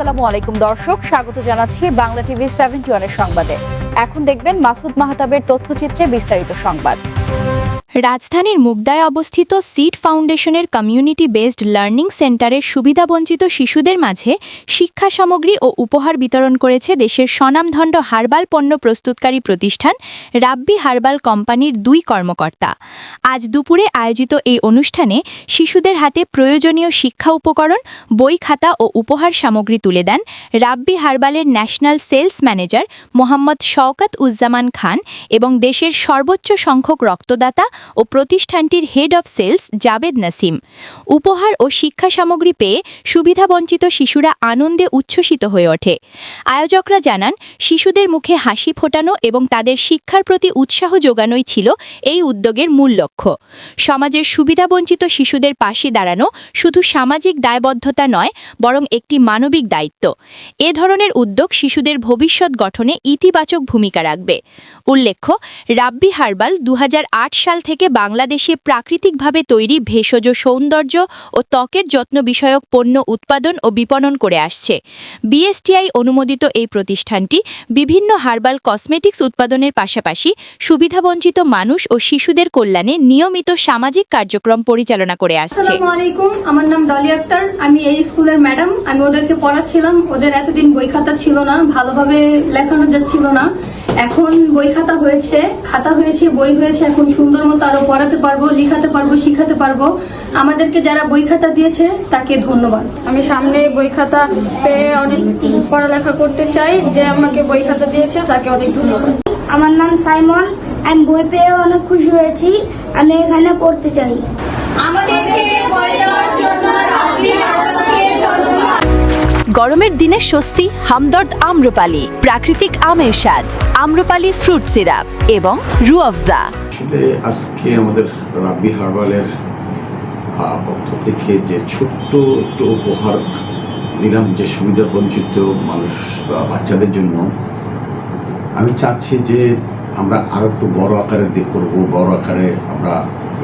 আসসালামু আলাইকুম দর্শক, স্বাগত জানাচ্ছি বাংলা টিভি 71 এর সংবাদে। এখন দেখবেন মাসুদ মাহতাবের তথ্যচিত্রে বিস্তারিত সংবাদ। রাজধানীর মুগদায় অবস্থিত সিড ফাউন্ডেশনের কমিউনিটি বেসড লার্নিং সেন্টারের সুবিধাবঞ্চিত শিশুদের মাঝে শিক্ষা সামগ্রী ও উপহার বিতরণ করেছে দেশের স্বনামধন্য হার্বাল পণ্য প্রস্তুতকারী প্রতিষ্ঠান রাব্বি হার্বাল কোম্পানির 2 কর্মকর্তা। আজ দুপুরে আয়োজিত এই অনুষ্ঠানে শিশুদের হাতে প্রয়োজনীয় শিক্ষা উপকরণ, বই, খাতা ও উপহার সামগ্রী তুলে দেন রাব্বি হার্বালের national sales manager Mohammad Shawkat Uzzaman Khan এবং দেশের সর্বোচ্চ সংখ্যক রক্তদাতা ও প্রতিষ্ঠানটির head of sales Javed Nasim. উপহার ও শিক্ষা সামগ্রী পেয়ে সুবিধাবঞ্চিত শিশুরা আনন্দে উচ্ছ্বসিত হয়ে ওঠে। আয়োজকরা জানান, শিশুদের মুখে হাসি ফোটানো এবং তাদের শিক্ষার প্রতি উৎসাহ যোগানোই ছিল এই উদ্যোগের মূল লক্ষ্য। সমাজের সুবিধাবঞ্চিত শিশুদের পাশে দাঁড়ানো শুধু সামাজিক দায়বদ্ধতা নয়, বরং একটি মানবিক দায়িত্ব। এ ধরনের উদ্যোগ শিশুদের ভবিষ্যৎ গঠনে ইতিবাচক ভূমিকা রাখবে। উল্লেখ্য, রাব্বি হার্বাল 2008 সাল থেকে বাংলাদেশে প্রাকৃতিকভাবে তৈরি ভেষজ সৌন্দর্য ও ত্বকের যত্ন বিষয়ক পণ্য উৎপাদন ও বিপণন করে আসছে। বিএসটিআই অনুমোদিত এই প্রতিষ্ঠানটি বিভিন্ন হার্বাল কসমেটিক্স উৎপাদনের পাশাপাশি সুবিধাবঞ্চিত মানুষ ও শিশুদের কল্যাণে নিয়মিত সামাজিক কার্যক্রম পরিচালনা করে আসছে। আসসালামু আলাইকুম, আমার নাম ডলি আক্তার। আমি এই স্কুলের ম্যাডাম। আমি ওদেরকে পড়াচ্ছিলাম। ওদের এতদিন বই খাতা ছিল না, ভালোভাবে লেখানো যাচ্ছিল না। এখন বই খাতা হয়েছে, বই হয়েছে। এখন সুন্দর মতো আরো পড়াতে পারবো, লিখাতে পারবো, শিখাতে পারবো। আমাদেরকে যারা বই খাতা দিয়েছে তাকে ধন্যবাদ। আমি সামনে বই খাতা পেয়ে অনেক পড়ালেখা করতে চাই। যে আমাকে বই খাতা দিয়েছে তাকে অনেক ধন্যবাদ। আমার নাম সাইমন। আমি বই পেয়ে অনেক খুশি হয়েছি। আমি এখানে পড়তে চাই। গরমের দিনে স্বস্তি হামদর্দ আম্রপালি, প্রাকৃতিক আমের স্বাদ, আম্রপালি ফ্রুট সিরাপ এবং রুয়াফজা। আসলে আজকে আমাদের রাব্বি হার্বালের পক্ষ থেকে যে ছোট্ট একটু উপহার দিলাম, যে সুবিধা বঞ্চিত মানুষ বাচ্চাদের জন্য, আমি চাচ্ছি যে আমরা আরও একটু বড় আকারে করবো। বড় আকারে আমরা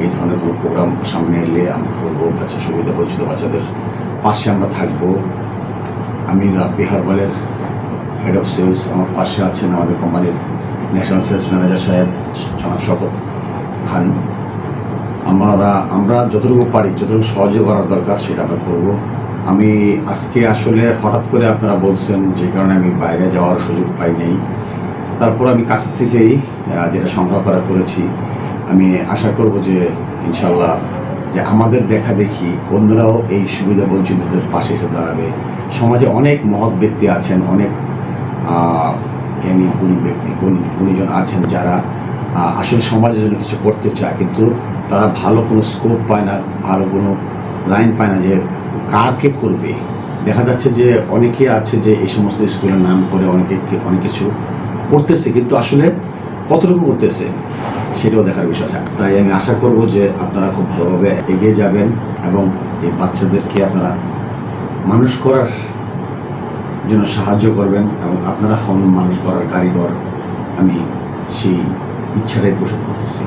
এই ধরনের কোনো প্রোগ্রাম সামনে এলে আমরা করবো। বাচ্চা সুবিধা বঞ্চিত বাচ্চাদের পাশে আমরা থাকবো। আমি রাব্বি হার্বালের হেড অফ সেলস, আমার পাশে আছেন আমাদের কোম্পানির ন্যাশনাল সেলস ম্যানেজার সাহেব জনাব শওকত খান। আমরা যতটুকু পারি, যতটুকু সহজে করার দরকার সেটা আমরা করবো। আমি আজকে আসলে হঠাৎ করে আপনারা বলছেন, যে কারণে আমি বাইরে যাওয়ার সুযোগ পাই নাই। তারপর আমি কাছের থেকেই যেটা সংগ্রহ করেছি। আমি আশা করব যে ইনশাল্লাহ যে আমাদের দেখা দেখি অন্যরাও এই সুবিধা বঞ্চিতদের পাশে এসে দাঁড়াবে। সমাজে অনেক মহৎ ব্যক্তি আছেন, অনেক জ্ঞানী গুণীজন আছেন, যারা আসলে সমাজের জন্য কিছু করতে চায়, কিন্তু তারা ভালো কোনো স্কোপ পায় না, ভালো কোনো লাইন পায় না যে কাকে করবে। দেখা যাচ্ছে যে অনেকে আছে যে এই সমস্ত স্কুলের নাম করে অনেক কিছু করতেছে, কিন্তু আসলে কতটুকু করতেছে সেটাও দেখার বিষয় আছে। তাই আমি আশা করব যে আপনারা খুব ভালোভাবে এগিয়ে যাবেন এবং এই বাচ্চাদেরকে আপনারা মানুষ করার জন্য সাহায্য করবেন এবং আপনারা হন মানুষ করার কারিগর। আমি সেই ইচ্ছাটাই পোষণ করতেছি।